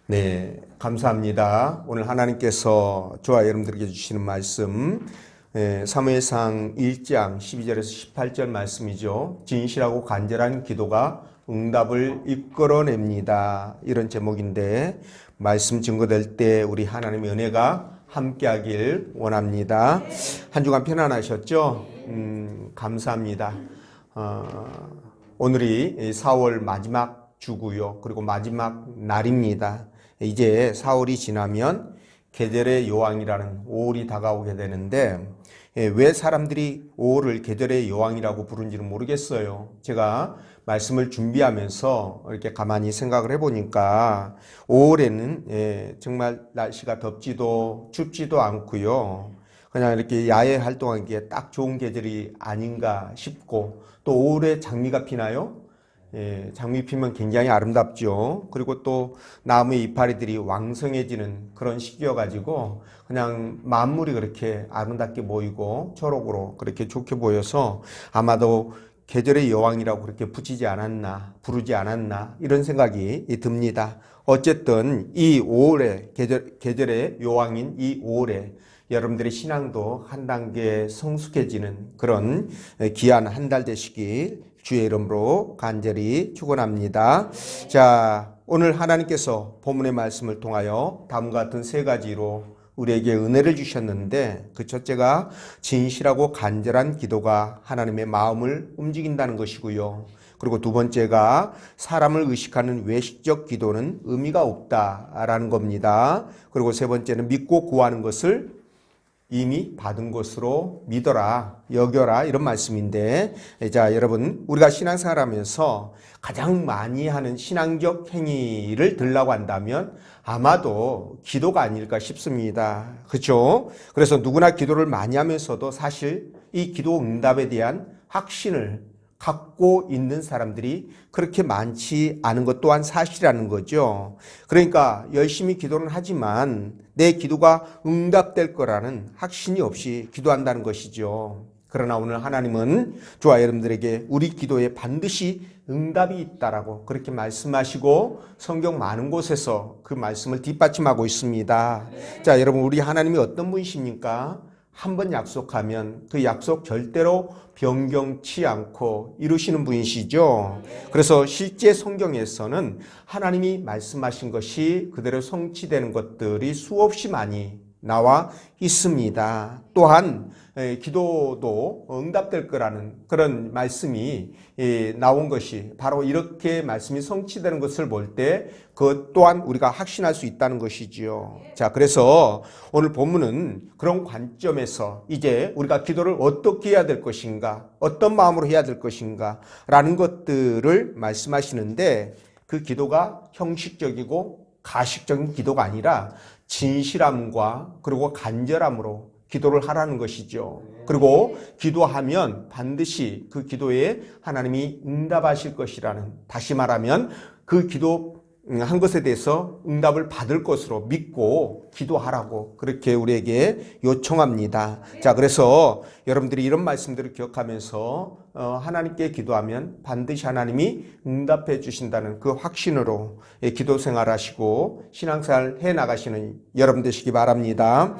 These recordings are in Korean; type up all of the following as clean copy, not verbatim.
네, 감사합니다. 오늘 하나님께서 저와 여러분들에게 주시는 말씀, 사무엘상 1장 12절에서 18절 말씀이죠. 진실하고 간절한 기도가 응답을 이끌어냅니다. 이런 제목인데 말씀 증거될 때 우리 하나님의 은혜가 함께하길 원합니다. 한 주간 편안하셨죠? 감사합니다. 오늘이 4월 마지막 주고요. 그리고 마지막 날입니다. 이제 4월이 지나면 계절의 여왕이라는 5월이 다가오게 되는데 왜 사람들이 5월을 계절의 여왕이라고 부른지는 모르겠어요. 제가 말씀을 준비하면서 이렇게 가만히 생각을 해보니까 5월에는 정말 날씨가 덥지도 춥지도 않고요. 그냥 이렇게 야외 활동하기에 딱 좋은 계절이 아닌가 싶고, 또 5월에 장미가 피나요? 장미 피면 굉장히 아름답죠. 그리고 또 나무의 이파리들이 왕성해지는 그런 시기여가지고 그냥 만물이 그렇게 아름답게 보이고 초록으로 그렇게 좋게 보여서 아마도 계절의 여왕이라고 그렇게 부르지 않았나 이런 생각이 듭니다. 어쨌든 이 5월에 계절의 여왕인 이 5월에 여러분들의 신앙도 한 단계 성숙해지는 그런 귀한 한 달 되시길 주의 이름으로 간절히 축원합니다. 자, 오늘 하나님께서 본문의 말씀을 통하여 다음과 같은 세 가지로 우리에게 은혜를 주셨는데, 그 첫째가 진실하고 간절한 기도가 하나님의 마음을 움직인다는 것이고요. 그리고 두 번째가 사람을 의식하는 외식적 기도는 의미가 없다라는 겁니다. 그리고 세 번째는 믿고 구하는 것을 이미 받은 것으로 믿어라, 여겨라, 이런 말씀인데, 자, 여러분, 우리가 신앙생활 하면서 가장 많이 하는 신앙적 행위를 들라고 한다면 아마도 기도가 아닐까 싶습니다. 그렇죠? 그래서 누구나 기도를 많이 하면서도 사실 이 기도 응답에 대한 확신을 갖고 있는 사람들이 그렇게 많지 않은 것 또한 사실이라는 거죠. 그러니까 열심히 기도는 하지만 내 기도가 응답될 거라는 확신이 없이 기도한다는 것이죠. 그러나 오늘 하나님은 저와 여러분들에게 우리 기도에 반드시 응답이 있다라고 그렇게 말씀하시고 성경 많은 곳에서 그 말씀을 뒷받침하고 있습니다. 자, 여러분, 우리 하나님이 어떤 분이십니까? 한번 약속하면 그 약속 절대로 변경치 않고 이루시는 분이시죠. 그래서 실제 성경에서는 하나님이 말씀하신 것이 그대로 성취되는 것들이 수없이 많이 나와 있습니다. 또한 기도도 응답될 거라는 그런 말씀이 나온 것이 바로 이렇게 말씀이 성취되는 것을 볼 때 그것 또한 우리가 확신할 수 있다는 것이지요. 자, 그래서 오늘 본문은 그런 관점에서 이제 우리가 기도를 어떻게 해야 될 것인가, 어떤 마음으로 해야 될 것인가 라는 것들을 말씀하시는데, 그 기도가 형식적이고 가식적인 기도가 아니라 진실함과 그리고 간절함으로 기도를 하라는 것이죠. 그리고 기도하면 반드시 그 기도에 하나님이 응답하실 것이라는, 다시 말하면 그 기도 한 것에 대해서 응답을 받을 것으로 믿고 기도하라고 그렇게 우리에게 요청합니다. 자, 그래서 여러분들이 이런 말씀들을 기억하면서 하나님께 기도하면 반드시 하나님이 응답해 주신다는 그 확신으로 기도 생활하시고 신앙생활 해 나가시는 여러분 되시기 바랍니다.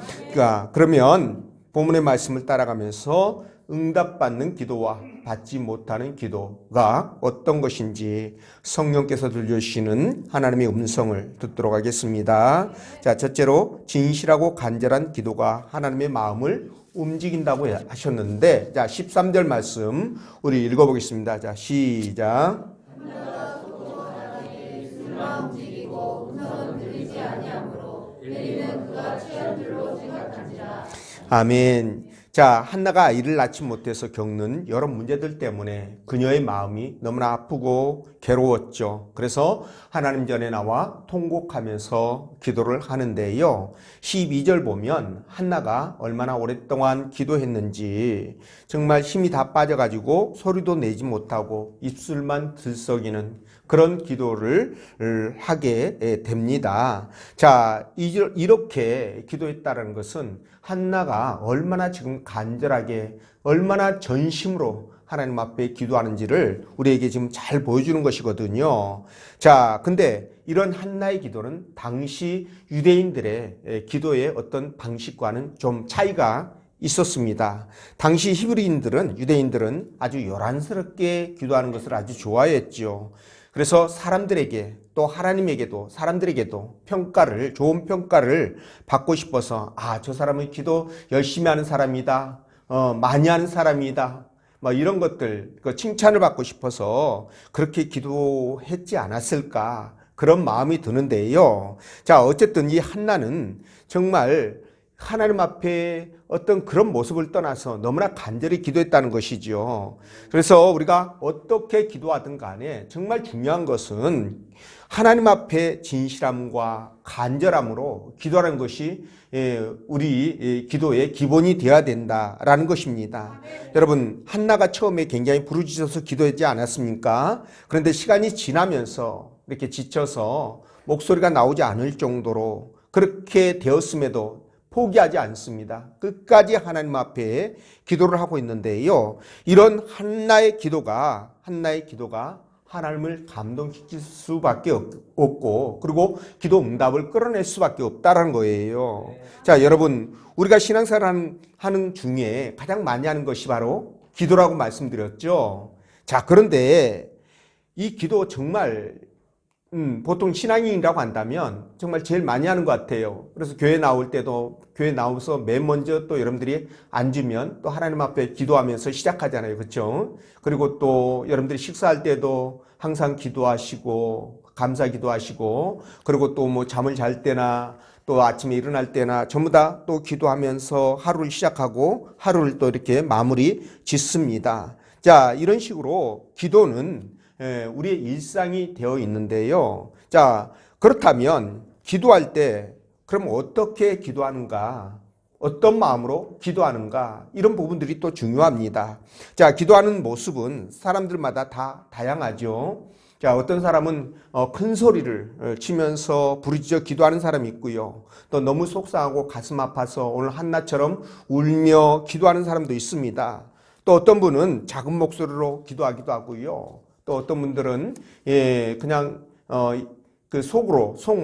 그러면 본문의 말씀을 따라가면서 응답받는 기도와 받지 못하는 기도가 어떤 것인지 성령께서 들려주시는 하나님의 음성을 듣도록 하겠습니다. 자, 첫째로 진실하고 간절한 기도가 하나님의 마음을 움직인다고 하셨는데, 자, 13절 말씀 우리 읽어보겠습니다. 자, 시작. 아멘. 자, 한나가 아이를 낳지 못해서 겪는 여러 문제들 때문에 그녀의 마음이 너무나 아프고 괴로웠죠. 그래서 하나님 전에 나와 통곡하면서 기도를 하는데요. 12절 보면 한나가 얼마나 오랫동안 기도했는지 정말 힘이 다 빠져가지고 소리도 내지 못하고 입술만 들썩이는 그런 기도를 하게 됩니다. 자, 이렇게 기도했다는 것은 한나가 얼마나 지금 간절하게, 얼마나 전심으로 하나님 앞에 기도하는지를 우리에게 지금 잘 보여주는 것이거든요. 자, 근데 이런 한나의 기도는 당시 유대인들의 기도의 어떤 방식과는 좀 차이가 있었습니다. 당시 히브리인들은, 유대인들은 아주 요란스럽게 기도하는 것을 아주 좋아했죠. 그래서 사람들에게 또 하나님에게도 사람들에게도 좋은 평가를 받고 싶어서 저 사람은 기도 열심히 하는 사람이다. 많이 하는 사람이다. 뭐 이런 것들 칭찬을 받고 싶어서 그렇게 기도했지 않았을까 그런 마음이 드는데요. 자, 어쨌든 이 한나는 정말 하나님 앞에 어떤 그런 모습을 떠나서 너무나 간절히 기도했다는 것이죠. 그래서 우리가 어떻게 기도하든 간에 정말 중요한 것은 하나님 앞에 진실함과 간절함으로 기도하는 것이 우리 기도의 기본이 되어야 된다라는 것입니다. 여러분, 한나가 처음에 굉장히 부르짖어서 기도하지 않았습니까? 그런데 시간이 지나면서 이렇게 지쳐서 목소리가 나오지 않을 정도로 그렇게 되었음에도 포기하지 않습니다. 끝까지 하나님 앞에 기도를 하고 있는데요. 이런 한나의 기도가 하나님을 감동시킬 수밖에 없고 그리고 기도 응답을 끌어낼 수밖에 없다는 거예요. 자, 여러분, 우리가 신앙생활 하는 중에 가장 많이 하는 것이 바로 기도라고 말씀드렸죠. 자, 그런데 이 기도 정말 보통 신앙인이라고 한다면 정말 제일 많이 하는 것 같아요. 그래서 교회 나올 때도 교회 나와서 맨 먼저 또 여러분들이 앉으면 또 하나님 앞에 기도하면서 시작하잖아요. 그렇죠? 그리고 또 여러분들이 식사할 때도 항상 기도하시고 감사 기도하시고 그리고 또 뭐 잠을 잘 때나 또 아침에 일어날 때나 전부 다 또 기도하면서 하루를 시작하고 하루를 또 이렇게 마무리 짓습니다. 자, 이런 식으로 기도는 우리의 일상이 되어 있는데요. 자, 그렇다면 기도할 때 그럼 어떻게 기도하는가? 어떤 마음으로 기도하는가? 이런 부분들이 또 중요합니다. 자, 기도하는 모습은 사람들마다 다 다양하죠. 자, 어떤 사람은 큰 소리를 치면서 부르짖어 기도하는 사람이 있고요. 또 너무 속상하고 가슴 아파서 오늘 한나처럼 울며 기도하는 사람도 있습니다. 또 어떤 분은 작은 목소리로 기도하기도 하고요. 또 어떤 분들은 그냥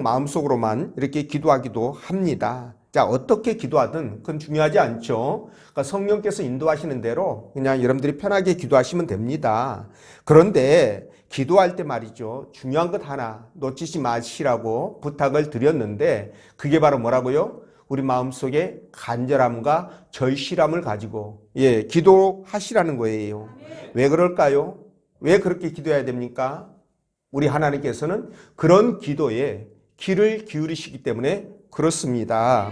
마음속으로만 이렇게 기도하기도 합니다. 자, 어떻게 기도하든 그건 중요하지 않죠. 그러니까 성령께서 인도하시는 대로 그냥 여러분들이 편하게 기도하시면 됩니다. 그런데 기도할 때 말이죠. 중요한 것 하나 놓치지 마시라고 부탁을 드렸는데 그게 바로 뭐라고요? 우리 마음속에 간절함과 절실함을 가지고 기도하시라는 거예요. 왜 그럴까요? 왜 그렇게 기도해야 됩니까? 우리 하나님께서는 그런 기도에 귀를 기울이시기 때문에 그렇습니다.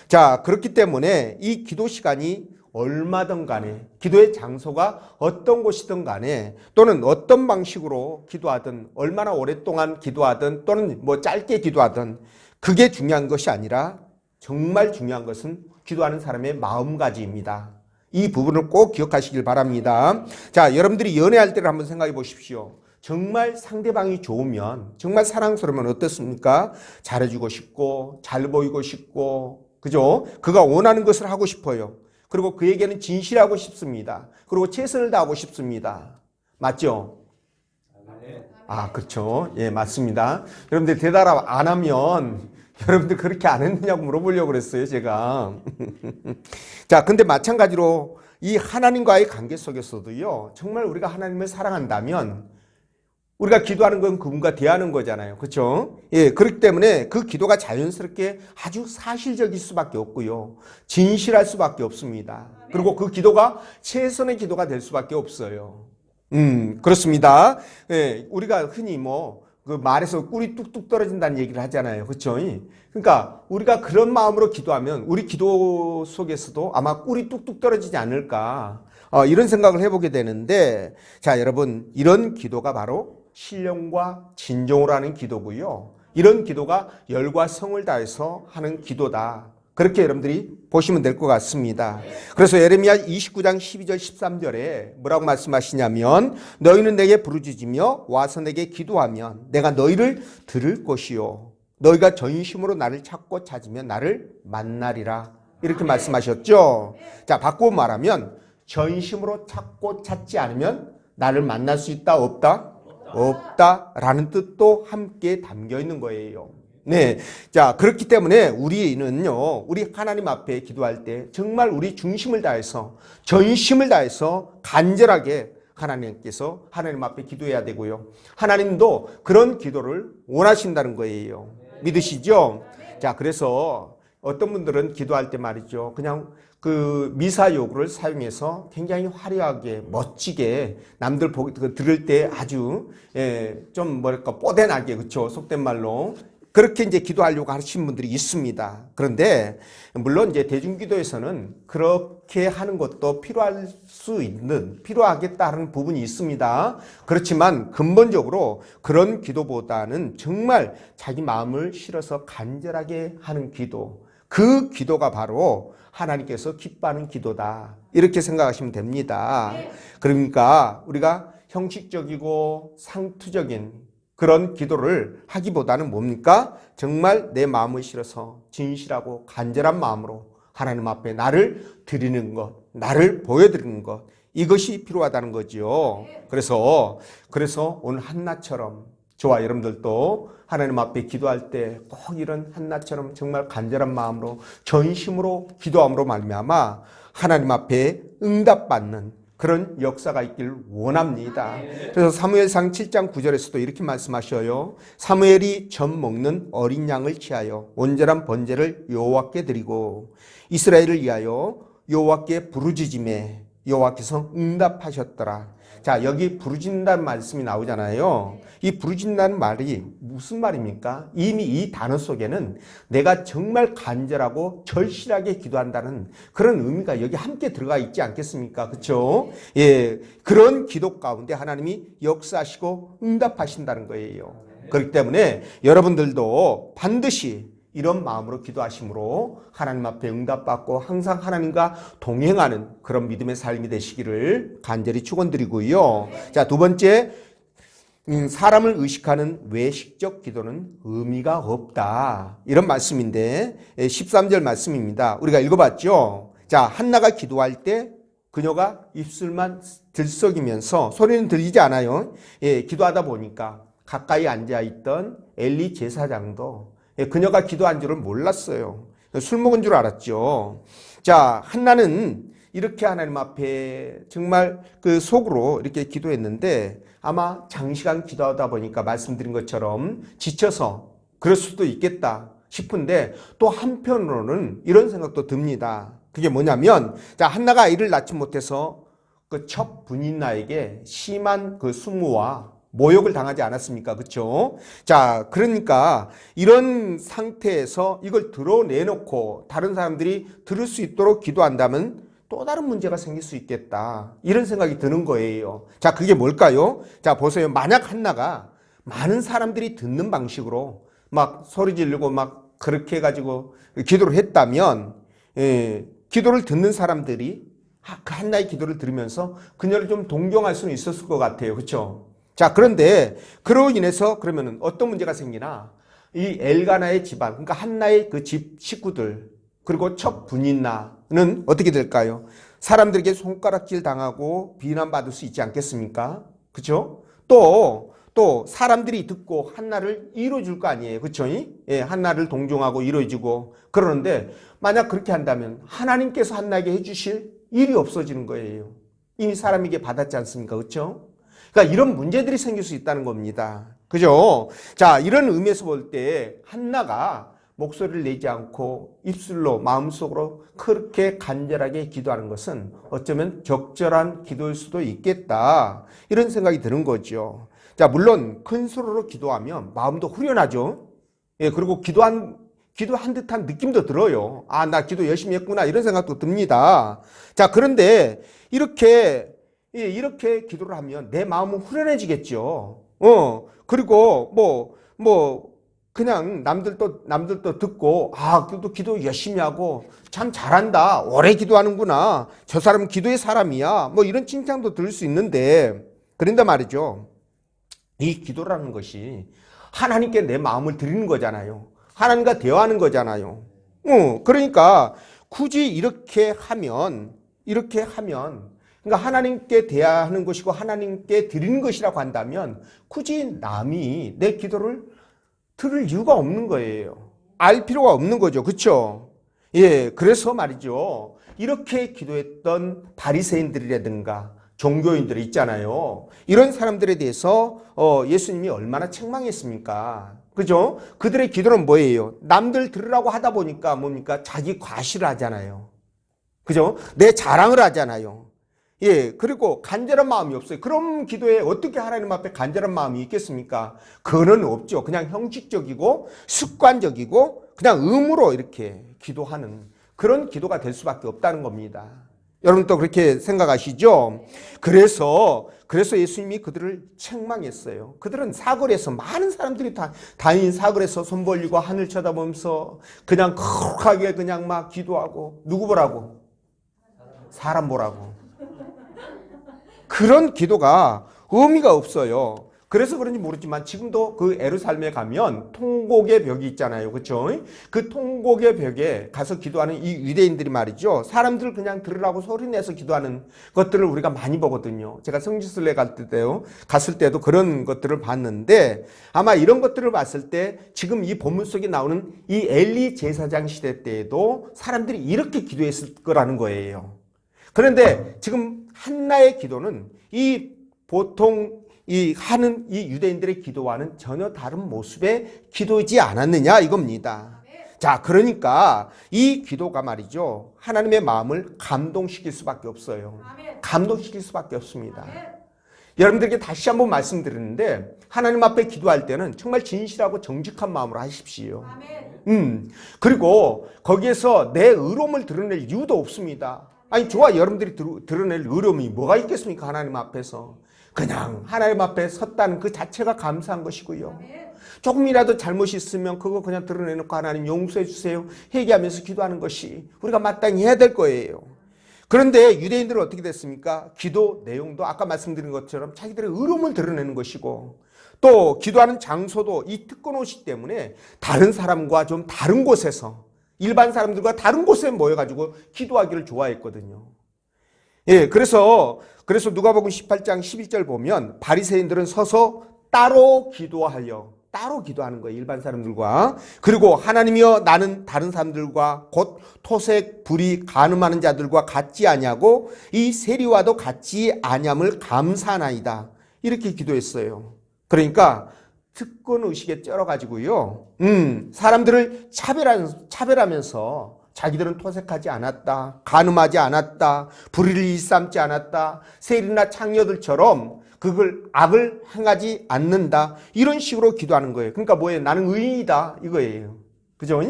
자, 그렇기 때문에 이 기도 시간이 얼마든 간에 기도의 장소가 어떤 곳이든 간에 또는 어떤 방식으로 기도하든 얼마나 오랫동안 기도하든 또는 뭐 짧게 기도하든 그게 중요한 것이 아니라 정말 중요한 것은 기도하는 사람의 마음가짐입니다. 이 부분을 꼭 기억하시길 바랍니다. 자, 여러분들이 연애할 때를 한번 생각해 보십시오. 정말 상대방이 좋으면, 정말 사랑스러우면 어떻습니까? 잘해주고 싶고, 잘 보이고 싶고, 그죠? 그가 원하는 것을 하고 싶어요. 그리고 그에게는 진실하고 싶습니다. 그리고 최선을 다하고 싶습니다. 맞죠? 그렇죠. 예, 맞습니다. 여러분들 대답 안 하면 여러분들 그렇게 안 했느냐고 물어보려고 그랬어요, 제가. 자, 근데 마찬가지로 이 하나님과의 관계 속에서도요, 정말 우리가 하나님을 사랑한다면 우리가 기도하는 건 그분과 대하는 거잖아요. 그렇죠? 예, 그렇기 때문에 그 기도가 자연스럽게 아주 사실적일 수밖에 없고요. 진실할 수밖에 없습니다. 그리고 그 기도가 최선의 기도가 될 수밖에 없어요. 그렇습니다. 예, 우리가 흔히 그 말에서 꿀이 뚝뚝 떨어진다는 얘기를 하잖아요. 그렇죠? 그러니까 우리가 그런 마음으로 기도하면 우리 기도 속에서도 아마 꿀이 뚝뚝 떨어지지 않을까 이런 생각을 해보게 되는데, 자, 여러분, 이런 기도가 바로 신령과 진정으로 하는 기도고요. 이런 기도가 열과 성을 다해서 하는 기도다. 그렇게 여러분들이 보시면 될 것 같습니다. 그래서 예레미야 29장 12절 13절에 뭐라고 말씀하시냐면 너희는 내게 부르짖으며 와서 내게 기도하면 내가 너희를 들을 것이요 너희가 전심으로 나를 찾고 찾으면 나를 만나리라. 이렇게 말씀하셨죠. 자, 바꾸어 말하면 전심으로 찾고 찾지 않으면 나를 만날 수 있다, 없다? 없다라는 뜻도 함께 담겨 있는 거예요. 네. 자, 그렇기 때문에 우리는요, 우리 하나님 앞에 기도할 때 정말 우리 중심을 다해서, 전심을 다해서 간절하게 하나님 앞에 기도해야 되고요. 하나님도 그런 기도를 원하신다는 거예요. 믿으시죠? 자, 그래서 어떤 분들은 기도할 때 말이죠. 그냥 그 미사 요구를 사용해서 굉장히 화려하게 멋지게 남들 들을 때 아주 좀 뭐랄까 뽀대나게, 그렇죠? 속된 말로 그렇게 이제 기도하려고 하시는 분들이 있습니다. 그런데 물론 이제 대중기도에서는 그렇게 하는 것도 필요하겠다는 부분이 있습니다. 그렇지만 근본적으로 그런 기도보다는 정말 자기 마음을 실어서 간절하게 하는 기도, 그 기도가 바로 하나님께서 기뻐하는 기도다. 이렇게 생각하시면 됩니다. 그러니까 우리가 형식적이고 상투적인 그런 기도를 하기보다는 뭡니까? 정말 내 마음을 실어서 진실하고 간절한 마음으로 하나님 앞에 나를 드리는 것, 나를 보여드리는 것, 이것이 필요하다는 거죠. 그래서 오늘 한나처럼 저와 여러분들도 하나님 앞에 기도할 때 꼭 이런 한나처럼 정말 간절한 마음으로 전심으로 기도함으로 말미암아 하나님 앞에 응답받는 그런 역사가 있길 원합니다. 그래서 사무엘상 7장 9절에서도 이렇게 말씀하셔요. 사무엘이 젖 먹는 어린 양을 취하여 온전한 번제를 여호와께 드리고 이스라엘을 위하여 여호와께 부르짖음에 여호와께서 응답하셨더라. 자, 여기 부르짖는다는 말씀이 나오잖아요. 이 부르짖는다는 말이 무슨 말입니까? 이미 이 단어 속에는 내가 정말 간절하고 절실하게 기도한다는 그런 의미가 여기 함께 들어가 있지 않겠습니까? 그렇죠? 예, 그런 기도 가운데 하나님이 역사하시고 응답하신다는 거예요. 그렇기 때문에 여러분들도 반드시 이런 마음으로 기도하심으로 하나님 앞에 응답받고 항상 하나님과 동행하는 그런 믿음의 삶이 되시기를 간절히 축원드리고요. 자, 두 번째, 사람을 의식하는 외식적 기도는 의미가 없다. 이런 말씀인데 13절 말씀입니다. 우리가 읽어봤죠. 자, 한나가 기도할 때 그녀가 입술만 들썩이면서 소리는 들리지 않아요. 예, 기도하다 보니까 가까이 앉아있던 엘리 제사장도 그녀가 기도한 줄을 몰랐어요. 술 먹은 줄 알았죠. 자, 한나는 이렇게 하나님 앞에 정말 그 속으로 이렇게 기도했는데 아마 장시간 기도하다 보니까 말씀드린 것처럼 지쳐서 그럴 수도 있겠다 싶은데 또 한편으로는 이런 생각도 듭니다. 그게 뭐냐면, 자, 한나가 아이를 낳지 못해서 그 첫 분인나에게 심한 그 수모와 모욕을 당하지 않았습니까? 그렇죠? 자, 그러니까 이런 상태에서 이걸 드러내놓고 다른 사람들이 들을 수 있도록 기도한다면 또 다른 문제가 생길 수 있겠다. 이런 생각이 드는 거예요. 자, 그게 뭘까요? 자, 보세요. 만약 한나가 많은 사람들이 듣는 방식으로 막 소리 지르고 막 그렇게 해가지고 기도를 했다면, 기도를 듣는 사람들이 그 한나의 기도를 들으면서 그녀를 좀 동경할 수는 있었을 것 같아요. 그렇죠? 자, 그런데 그로 인해서 그러면 어떤 문제가 생기나? 이 엘가나의 집안, 그러니까 한나의 그 집 식구들, 그리고 첫 분인나는 어떻게 될까요? 사람들에게 손가락질 당하고 비난받을 수 있지 않겠습니까? 그렇죠? 또 사람들이 듣고 한나를 이뤄줄 거 아니에요. 그렇죠? 예, 한나를 동정하고 이뤄주고 그러는데 만약 그렇게 한다면 하나님께서 한나에게 해주실 일이 없어지는 거예요. 이미 사람에게 받았지 않습니까? 그렇죠? 그러니까 이런 문제들이 생길 수 있다는 겁니다. 그죠? 자, 이런 의미에서 볼 때 한나가 목소리를 내지 않고 입술로 마음속으로 그렇게 간절하게 기도하는 것은 어쩌면 적절한 기도일 수도 있겠다. 이런 생각이 드는 거죠. 자, 물론 큰 소리로 기도하면 마음도 후련하죠. 예, 그리고 기도한 듯한 느낌도 들어요. 아, 나 기도 열심히 했구나. 이런 생각도 듭니다. 자, 그런데 이렇게 기도를 하면 내 마음은 후련해지겠죠. 그리고 그냥 남들도 듣고, 아, 또 기도 열심히 하고, 참 잘한다. 오래 기도하는구나. 저 사람은 기도의 사람이야. 이런 칭찬도 들을 수 있는데, 그런데 말이죠. 이 기도라는 것이 하나님께 내 마음을 드리는 거잖아요. 하나님과 대화하는 거잖아요. 그러니까 굳이 이렇게 하면 그러니까 하나님께 대하는 것이고 하나님께 드리는 것이라고 한다면 굳이 남이 내 기도를 들을 이유가 없는 거예요. 알 필요가 없는 거죠. 그렇죠? 예, 그래서 말이죠. 이렇게 기도했던 바리새인들이라든가 종교인들이 있잖아요. 이런 사람들에 대해서 예수님이 얼마나 책망했습니까? 그죠? 그들의 기도는 뭐예요? 남들 들으라고 하다 보니까 뭡니까? 자기 과시를 하잖아요. 그죠? 내 자랑을 하잖아요. 예, 그리고 간절한 마음이 없어요. 그럼 기도에 어떻게 하나님 앞에 간절한 마음이 있겠습니까? 그거는 없죠. 그냥 형식적이고 습관적이고 그냥 의무로 이렇게 기도하는 그런 기도가 될 수밖에 없다는 겁니다. 여러분도 그렇게 생각하시죠? 그래서 예수님이 그들을 책망했어요. 그들은 사거리에서 많은 사람들이 다니는 사거리에서 손 벌리고 하늘 쳐다보면서 그냥 거룩하게 그냥 막 기도하고 누구 보라고? 사람 보라고. 그런 기도가 의미가 없어요. 그래서 그런지 모르지만 지금도 그 예루살렘에 가면 통곡의 벽이 있잖아요. 그렇죠? 그 통곡의 벽에 가서 기도하는 이 유대인들이 말이죠. 사람들 그냥 들으라고 소리내서 기도하는 것들을 우리가 많이 보거든요. 제가 성지순례 갔을 때도 그런 것들을 봤는데 아마 이런 것들을 봤을 때 지금 이 본문 속에 나오는 이 엘리 제사장 시대 때에도 사람들이 이렇게 기도했을 거라는 거예요. 그런데 지금 한나의 기도는 이 보통 하는 이 유대인들의 기도와는 전혀 다른 모습의 기도이지 않았느냐 이겁니다. 자, 그러니까 이 기도가 말이죠. 하나님의 마음을 감동시킬 수밖에 없어요. 감동시킬 수밖에 없습니다. 여러분들에게 다시 한번 말씀드리는데 하나님 앞에 기도할 때는 정말 진실하고 정직한 마음으로 하십시오. 그리고 거기에서 내 의로움을 드러낼 이유도 없습니다. 아니, 저와 여러분들이 드러낼 의로움이 뭐가 있겠습니까? 하나님 앞에서. 그냥 하나님 앞에 섰다는 그 자체가 감사한 것이고요. 조금이라도 잘못이 있으면 그거 그냥 드러내놓고 하나님 용서해 주세요. 회개하면서 기도하는 것이 우리가 마땅히 해야 될 거예요. 그런데 유대인들은 어떻게 됐습니까? 기도 내용도 아까 말씀드린 것처럼 자기들의 의로움을 드러내는 것이고 또 기도하는 장소도 이 특권옷이기 때문에 다른 사람과 좀 다른 곳에서 일반 사람들과 다른 곳에 모여가지고 기도하기를 좋아했거든요. 예, 그래서 누가복음 18장 11절 보면 바리새인들은 서서 따로 기도하는 거예요. 일반 사람들과. 그리고 하나님이여 나는 다른 사람들과 곧 토색, 불의, 간음하는 자들과 같지 아니하고 이 세리와도 같지 아니함을 감사하나이다. 이렇게 기도했어요. 그러니까 특권 의식에 쩔어가지고요. 사람들을 차별하면서 자기들은 토색하지 않았다. 간음하지 않았다. 불의를 일삼지 않았다. 세리나 창녀들처럼 그걸 악을 행하지 않는다. 이런 식으로 기도하는 거예요. 그러니까 뭐예요? 나는 의인이다. 이거예요. 그죠?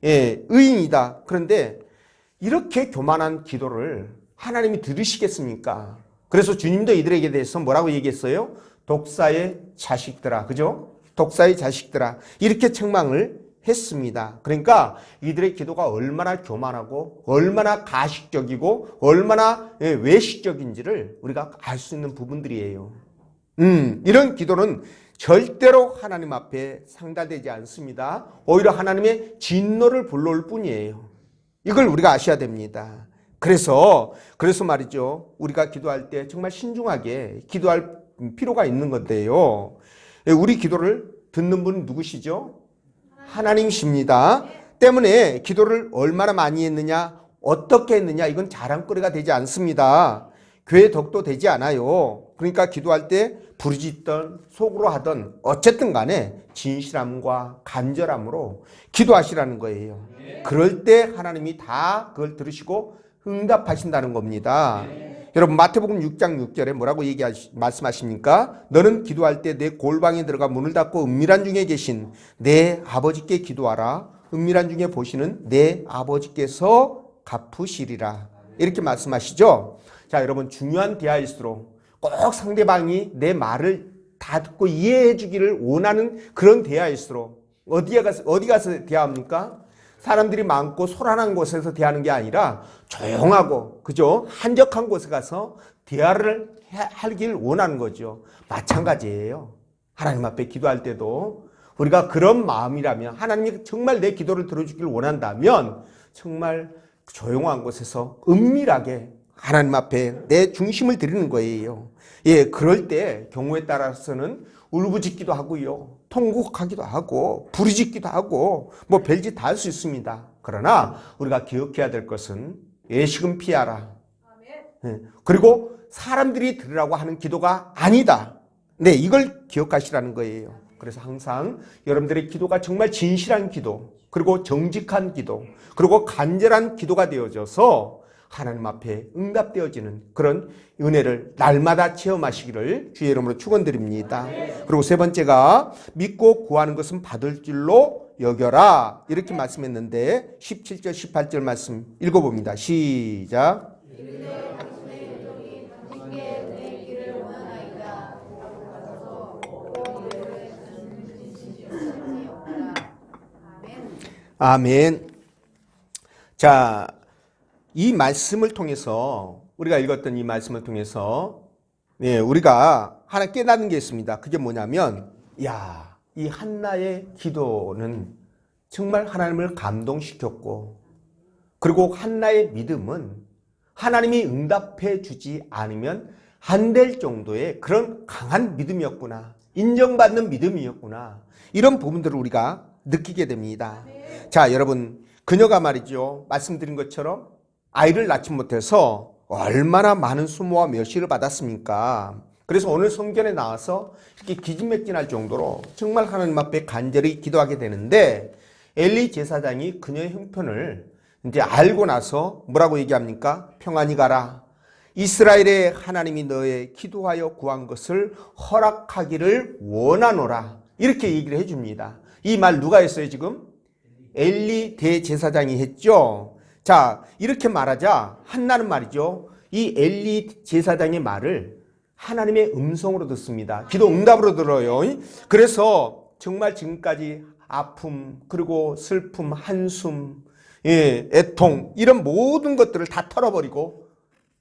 예, 의인이다. 그런데 이렇게 교만한 기도를 하나님이 들으시겠습니까? 그래서 주님도 이들에게 대해서 뭐라고 얘기했어요? 독사의 자식들아. 그죠? 독사의 자식들아. 이렇게 책망을 했습니다. 그러니까 이들의 기도가 얼마나 교만하고 얼마나 가식적이고 얼마나 외식적인지를 우리가 알 수 있는 부분들이에요. 이런 기도는 절대로 하나님 앞에 상달되지 않습니다. 오히려 하나님의 진노를 불러올 뿐이에요. 이걸 우리가 아셔야 됩니다. 그래서 말이죠. 우리가 기도할 때 정말 신중하게 기도할 필요가 있는 건데요. 우리 기도를 듣는 분은 누구시죠? 하나님이십니다. 때문에 기도를 얼마나 많이 했느냐, 어떻게 했느냐, 이건 자랑거리가 되지 않습니다. 교회 덕도 되지 않아요. 그러니까 기도할 때 부르짖던 속으로 하던 어쨌든 간에 진실함과 간절함으로 기도하시라는 거예요. 그럴 때 하나님이 다 그걸 들으시고 응답하신다는 겁니다. 여러분 마태복음 6장 6절에 뭐라고 말씀하십니까? 너는 기도할 때 내 골방에 들어가 문을 닫고 은밀한 중에 계신 내 아버지께 기도하라. 은밀한 중에 보시는 내 아버지께서 갚으시리라. 이렇게 말씀하시죠. 자, 여러분 중요한 대화일수록 꼭 상대방이 내 말을 다 듣고 이해해 주기를 원하는 그런 대화일수록 어디 가서 대화합니까? 사람들이 많고 소란한 곳에서 대하는 게 아니라 조용하고 그죠? 한적한 곳에 가서 대화를 하길 원하는 거죠. 마찬가지예요. 하나님 앞에 기도할 때도 우리가 그런 마음이라면 하나님이 정말 내 기도를 들어주길 원한다면 정말 조용한 곳에서 은밀하게 하나님 앞에 내 중심을 드리는 거예요. 예, 그럴 때 경우에 따라서는 울부짖기도 하고요. 통곡하기도 하고 부르짖기도 하고 뭐 별짓 다 할 수 있습니다. 그러나 우리가 기억해야 될 것은 예식은 피하라. 예, 그리고 사람들이 들으라고 하는 기도가 아니다. 네, 이걸 기억하시라는 거예요. 그래서 항상 여러분들의 기도가 정말 진실한 기도, 그리고 정직한 기도, 그리고 간절한 기도가 되어져서 하나님 앞에 응답되어지는 그런 은혜를 날마다 체험하시기를 주의 이름으로 축원드립니다. 그리고 세 번째가 믿고 구하는 것은 받을 줄로 여겨라, 이렇게 말씀했는데 17절 18절 말씀 읽어봅니다. 시작. 아멘. 자, 이 말씀을 통해서, 우리가 읽었던 이 말씀을 통해서 우리가 하나 깨닫는 게 있습니다. 그게 뭐냐면, 이 한나의 기도는 정말 하나님을 감동시켰고, 그리고 한나의 믿음은 하나님이 응답해 주지 않으면 안 될 정도의 그런 강한 믿음이었구나, 인정받는 믿음이었구나, 이런 부분들을 우리가 느끼게 됩니다. 자, 여러분, 그녀가 말이죠, 말씀드린 것처럼 아이를 낳지 못해서 얼마나 많은 수모와 멸시를 받았습니까? 그래서 오늘 성전에 나와서 이렇게 기진맥진할 정도로 정말 하나님 앞에 간절히 기도하게 되는데, 엘리 제사장이 그녀의 형편을 이제 알고 나서 뭐라고 얘기합니까? 평안히 가라. 이스라엘의 하나님이 너의 기도하여 구한 것을 허락하기를 원하노라. 이렇게 얘기를 해줍니다. 이 말 누가 했어요, 지금? 엘리 대제사장이 했죠. 자, 이렇게 말하자 한나는 말이죠, 이 엘리 제사장의 말을 하나님의 음성으로 듣습니다. 기도 응답으로 들어요. 그래서 정말 지금까지 아픔, 그리고 슬픔, 한숨, 애통, 이런 모든 것들을 다 털어버리고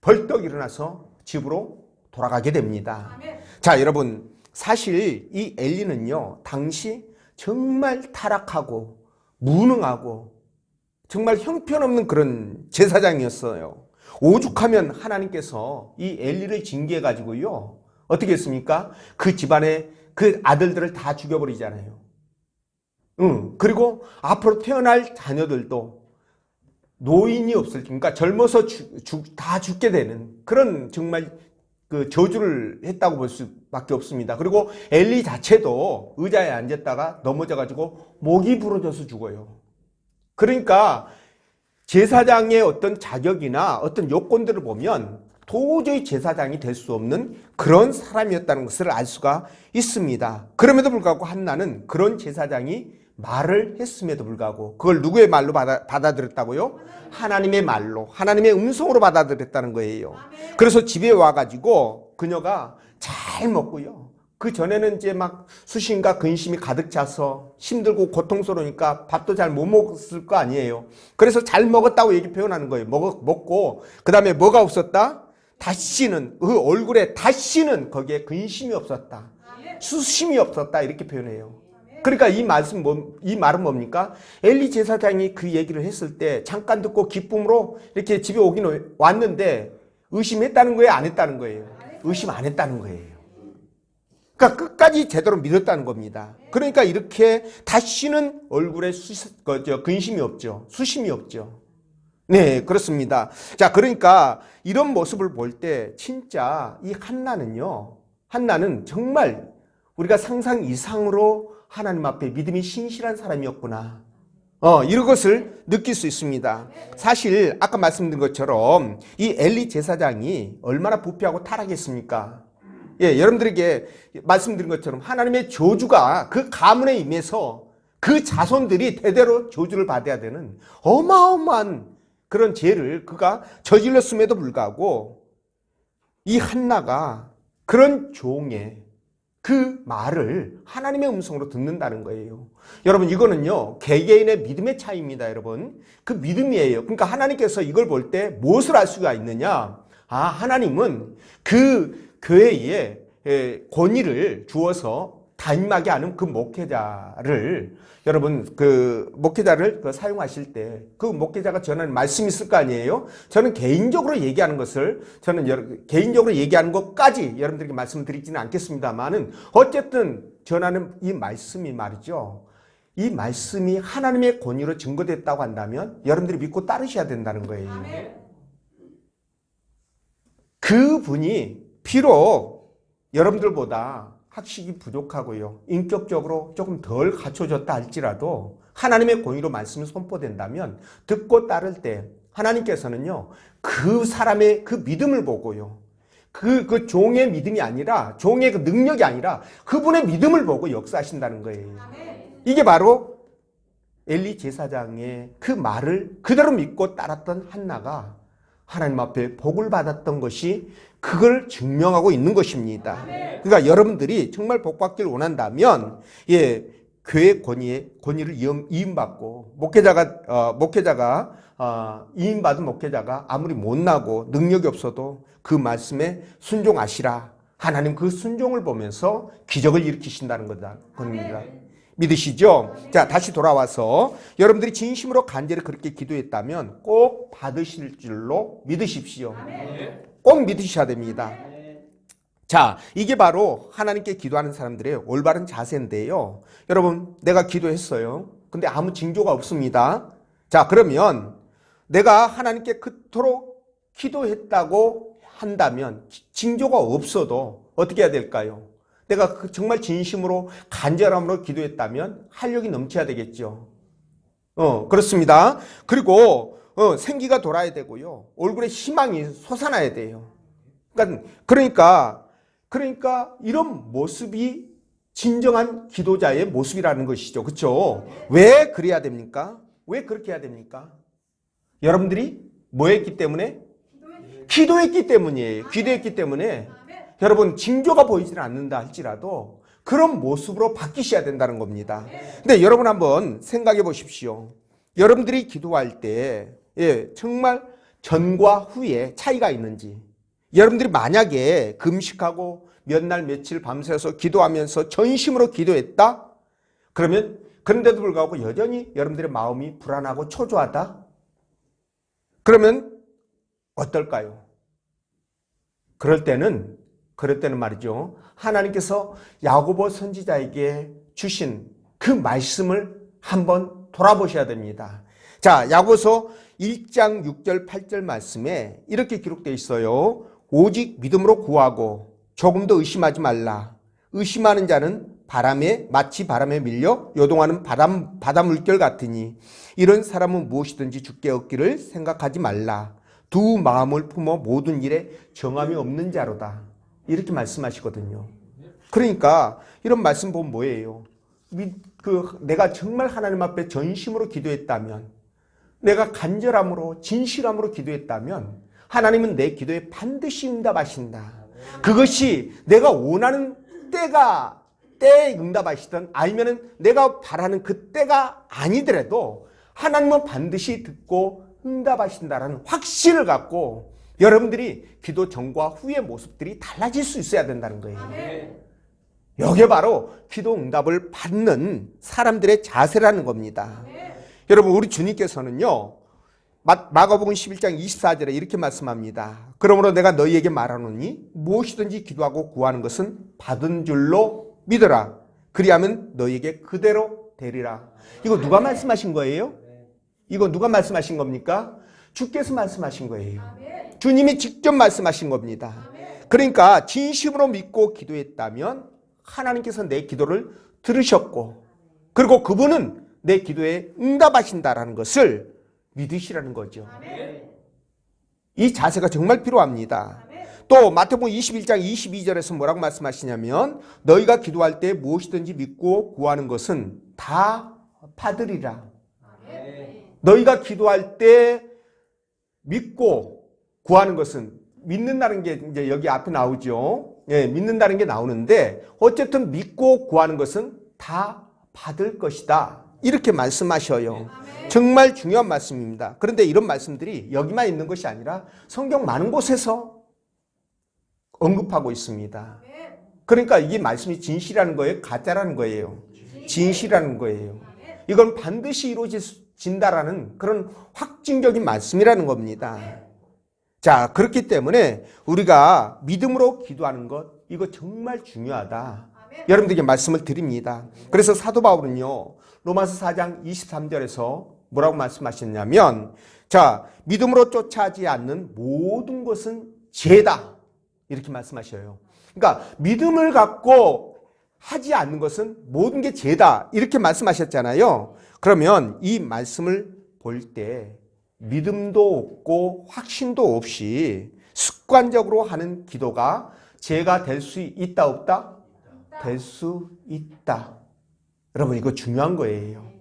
벌떡 일어나서 집으로 돌아가게 됩니다. 자, 여러분, 사실 이 엘리는요, 당시 정말 타락하고 무능하고 정말 형편없는 그런 제사장이었어요. 오죽하면 하나님께서 이 엘리를 징계해 가지고요, 어떻게 했습니까? 그 집안의 그 아들들을 다 죽여버리잖아요. 그리고 앞으로 태어날 자녀들도 노인이 없을, 그러니까 젊어서 다 죽게 되는 그런 정말 그 저주를 했다고 볼 수밖에 없습니다. 그리고 엘리 자체도 의자에 앉았다가 넘어져가지고 목이 부러져서 죽어요. 그러니까 제사장의 어떤 자격이나 어떤 요건들을 보면 도저히 제사장이 될 수 없는 그런 사람이었다는 것을 알 수가 있습니다. 그럼에도 불구하고 한나는 그런 제사장이 말을 했음에도 불구하고 그걸 누구의 말로 받아들였다고요? 하나님의 말로, 하나님의 음성으로 받아들였다는 거예요. 그래서 집에 와가지고 그녀가 잘 먹고요, 그 전에는 이제 막 수심과 근심이 가득 차서 힘들고 고통스러우니까 밥도 잘 못 먹었을 거 아니에요. 그래서 잘 먹었다고 얘기 표현하는 거예요. 먹고 그 다음에 뭐가 없었다? 다시는, 그 얼굴에 다시는 거기에 근심이 없었다, 수심이 없었다, 이렇게 표현해요. 그러니까 이 말은 뭡니까? 엘리 제사장이 그 얘기를 했을 때 잠깐 듣고 기쁨으로 이렇게 집에 오긴 왔는데 의심했다는 거예요, 안 했다는 거예요? 의심 안 했다는 거예요. 그러니까 끝까지 제대로 믿었다는 겁니다. 그러니까 이렇게 다시는 얼굴에 근심이 없죠. 수심이 없죠. 네, 그렇습니다. 자, 그러니까 이런 모습을 볼 때 진짜 이 한나는 정말 우리가 상상 이상으로 하나님 앞에 믿음이 신실한 사람이었구나, 이런 것을 느낄 수 있습니다. 사실 아까 말씀드린 것처럼 이 엘리 제사장이 얼마나 부패하고 타락했습니까? 여러분들에게 말씀드린 것처럼 하나님의 저주가 그 가문에 임해서 그 자손들이 대대로 저주를 받아야 되는 어마어마한 그런 죄를 그가 저질렀음에도 불구하고 이 한나가 그런 종의 그 말을 하나님의 음성으로 듣는다는 거예요. 여러분, 이거는요, 개개인의 믿음의 차이입니다. 여러분, 그 믿음이에요. 그러니까 하나님께서 이걸 볼 때 무엇을 알 수가 있느냐? 하나님은 그 교회에 권위를 주어서 타임하게 하는 그 목회자를 여러분 그 목회자를 사용하실 때 그 목회자가 전하는 말씀이 있을 거 아니에요? 저는 개인적으로 얘기하는 것을 개인적으로 얘기하는 것까지 여러분들에게 말씀을 드리지는 않겠습니다만은 어쨌든 전하는 이 말씀이 말이죠. 이 말씀이 하나님의 권위로 증거됐다고 한다면 여러분들이 믿고 따르셔야 된다는 거예요. 그분이 비록 여러분들보다 학식이 부족하고요. 인격적으로 조금 덜 갖춰졌다 할지라도 하나님의 권위로 말씀이 선포된다면 듣고 따를 때 하나님께서는요. 그 사람의 그 믿음을 보고요. 그 종의 믿음이 아니라 종의 그 능력이 아니라 그분의 믿음을 보고 역사하신다는 거예요. 이게 바로 엘리 제사장의 그 말을 그대로 믿고 따랐던 한나가 하나님 앞에 복을 받았던 것이 그걸 증명하고 있는 것입니다. 그러니까 여러분들이 정말 복받기를 원한다면 교회 권위를 이임받고 목회자가 이임받은 목회자가 아무리 못나고 능력이 없어도 그 말씀에 순종하시라. 하나님 그 순종을 보면서 기적을 일으키신다는 겁니다. 믿으시죠? 자, 다시 돌아와서 여러분들이 진심으로 간절히 그렇게 기도했다면 꼭 받으실 줄로 믿으십시오. 꼭 믿으셔야 됩니다. 자, 이게 바로 하나님께 기도하는 사람들의 올바른 자세인데요. 여러분, 내가 기도했어요. 근데 아무 징조가 없습니다. 자, 그러면 내가 하나님께 그토록 기도했다고 한다면 징조가 없어도 어떻게 해야 될까요? 내가 정말 진심으로 간절함으로 기도했다면 활력이 넘쳐야 되겠죠. 그렇습니다. 그리고 생기가 돌아야 되고요. 얼굴에 희망이 솟아나야 돼요. 그러니까 이런 모습이 진정한 기도자의 모습이라는 것이죠. 그렇죠? 왜 그래야 됩니까? 왜 그렇게 해야 됩니까? 여러분들이 뭐 했기 때문에? 기도했기 때문이에요. 기도했기 때문에 여러분 징조가 보이지는 않는다 할지라도 그런 모습으로 바뀌셔야 된다는 겁니다. 근데 여러분 한번 생각해 보십시오. 여러분들이 기도할 때 정말 전과 후에 차이가 있는지, 여러분들이 만약에 금식하고 몇 날 며칠 밤새서 기도하면서 전심으로 기도했다? 그러면 그런데도 불구하고 여전히 여러분들의 마음이 불안하고 초조하다? 그러면 어떨까요? 그럴 때는 말이죠. 하나님께서 야고보 선지자에게 주신 그 말씀을 한번 돌아보셔야 됩니다. 자, 야고보서 1장 6절 8절 말씀에 이렇게 기록되어 있어요. 오직 믿음으로 구하고 조금도 의심하지 말라. 의심하는 자는 마치 바람에 밀려 요동하는 바다 물결 같으니 이런 사람은 무엇이든지 주께 얻기를 생각하지 말라. 두 마음을 품어 모든 일에 정함이 없는 자로다. 이렇게 말씀하시거든요. 그러니까 이런 말씀 보면 뭐예요? 내가 정말 하나님 앞에 전심으로 기도했다면, 내가 간절함으로 진실함으로 기도했다면 하나님은 내 기도에 반드시 응답하신다. 그것이 내가 원하는 때에 응답하시든 아니면은 내가 바라는 그 때가 아니더라도 하나님은 반드시 듣고 응답하신다라는 확신을 갖고 여러분들이 기도 전과 후의 모습들이 달라질 수 있어야 된다는 거예요. 이게 바로 기도 응답을 받는 사람들의 자세라는 겁니다. 여러분, 우리 주님께서는요, 마가복음 11장 24절에 이렇게 말씀합니다. 그러므로 내가 너희에게 말하노니 무엇이든지 기도하고 구하는 것은 받은 줄로 믿어라. 그리하면 너희에게 그대로 되리라. 이거 누가 말씀하신 거예요? 이거 누가 말씀하신 겁니까? 주께서 말씀하신 거예요. 주님이 직접 말씀하신 겁니다. 그러니까 진심으로 믿고 기도했다면 하나님께서 내 기도를 들으셨고, 그리고 그분은 내 기도에 응답하신다라는 것을 믿으시라는 거죠. 이 자세가 정말 필요합니다. 또 마태복음 21장 22절에서 뭐라고 말씀하시냐면 너희가 기도할 때 무엇이든지 믿고 구하는 것은 다 받으리라. 너희가 기도할 때 믿고 구하는 것은, 믿는다는 게 이제 여기 앞에 나오죠. 믿는다는 게 나오는데 어쨌든 믿고 구하는 것은 다 받을 것이다. 이렇게 말씀하셔요. 정말 중요한 말씀입니다. 그런데 이런 말씀들이 여기만 있는 것이 아니라 성경 많은 곳에서 언급하고 있습니다. 그러니까 이게 말씀이 진실이라는 거예요? 가짜라는 거예요? 진실이라는 거예요. 이건 반드시 이루어진다라는 그런 확증적인 말씀이라는 겁니다. 자, 그렇기 때문에 우리가 믿음으로 기도하는 것, 이거 정말 중요하다. 여러분들에게 말씀을 드립니다. 그래서 사도 바울은요, 로마서 4장 23절에서 뭐라고 말씀하셨냐면, 자, 믿음으로 쫓아하지 않는 모든 것은 죄다. 이렇게 말씀하셔요. 그러니까 믿음을 갖고 하지 않는 것은 모든 게 죄다. 이렇게 말씀하셨잖아요. 그러면 이 말씀을 볼 때 믿음도 없고 확신도 없이 습관적으로 하는 기도가 죄가 될 수 있다 없다? 될 수 있다. 여러분 이거 중요한 거예요.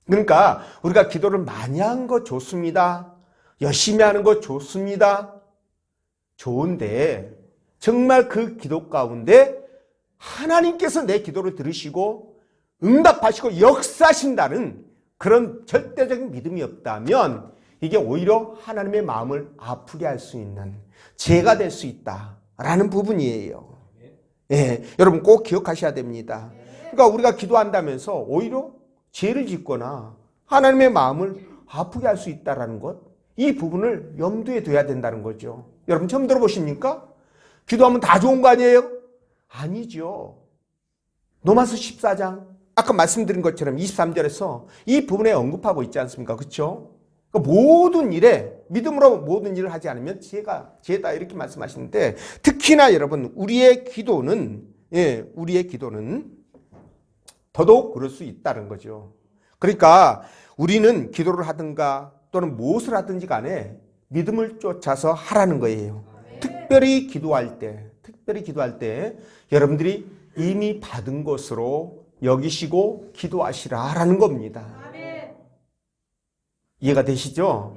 그러니까 우리가 기도를 많이 하는 거 좋습니다. 열심히 하는 거 좋습니다. 좋은데 정말 그 기도 가운데 하나님께서 내 기도를 들으시고 응답하시고 역사하신다는 그런 절대적인 믿음이 없다면 이게 오히려 하나님의 마음을 아프게 할 수 있는 죄가 될 수 있다라는 부분이에요. 예, 여러분 꼭 기억하셔야 됩니다. 그러니까 우리가 기도한다면서 오히려 죄를 짓거나 하나님의 마음을 아프게 할 수 있다는 것, 이 부분을 염두에 둬야 된다는 거죠. 여러분 처음 들어보십니까? 기도하면 다 좋은 거 아니에요? 아니죠. 로마서 14장 아까 말씀드린 것처럼 23절에서 이 부분에 언급하고 있지 않습니까? 그렇죠? 그러니까 모든 일에 믿음으로 모든 일을 하지 않으면 죄다 이렇게 말씀하시는데 특히나 여러분 우리의 기도는 더더욱 그럴 수 있다는 거죠. 그러니까 우리는 기도를 하든가 또는 무엇을 하든지 간에 믿음을 쫓아서 하라는 거예요. 특별히 기도할 때 여러분들이 이미 받은 것으로 여기시고 기도하시라라는 겁니다. 이해가 되시죠?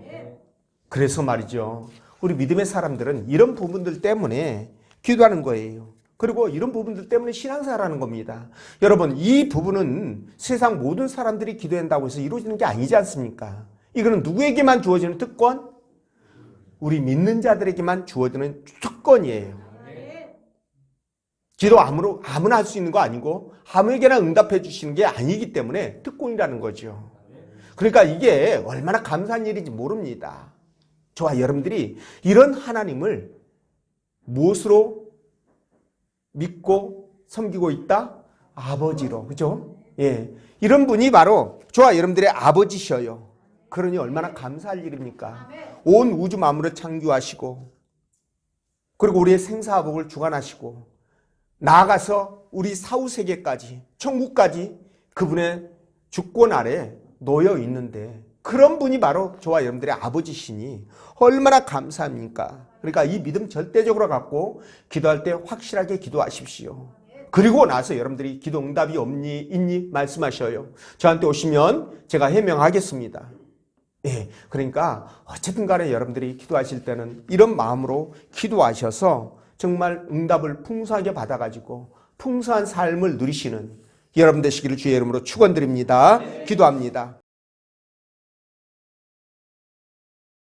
그래서 말이죠. 우리 믿음의 사람들은 이런 부분들 때문에 기도하는 거예요. 그리고 이런 부분들 때문에 신앙생활하는 겁니다. 여러분 이 부분은 세상 모든 사람들이 기도한다고 해서 이루어지는 게 아니지 않습니까? 이거는 누구에게만 주어지는 특권? 우리 믿는 자들에게만 주어지는 특권이에요. 기도 아무나 할 수 있는 거 아니고 아무에게나 응답해 주시는 게 아니기 때문에 특권이라는 거죠. 그러니까 이게 얼마나 감사한 일인지 모릅니다. 저와 여러분들이 이런 하나님을 무엇으로 믿고 섬기고 있다? 아버지로. 그죠? 예. 이런 분이 바로 저와 여러분들의 아버지셔요. 그러니 얼마나 감사할 일입니까? 온 우주 만물을 창조하시고 그리고 우리의 생사화복을 주관하시고 나아가서 우리 사후세계까지 천국까지 그분의 주권 아래 놓여 있는데 그런 분이 바로 저와 여러분들의 아버지시니 얼마나 감사합니까? 그러니까 이 믿음 절대적으로 갖고 기도할 때 확실하게 기도하십시오. 그리고 나서 여러분들이 기도 응답이 있니? 말씀하셔요. 저한테 오시면 제가 해명하겠습니다. 예, 그러니까 어쨌든 간에 여러분들이 기도하실 때는 이런 마음으로 기도하셔서 정말 응답을 풍성하게 받아가지고 풍성한 삶을 누리시는 여러분 되시기를 주의 이름으로 축원드립니다. 기도합니다.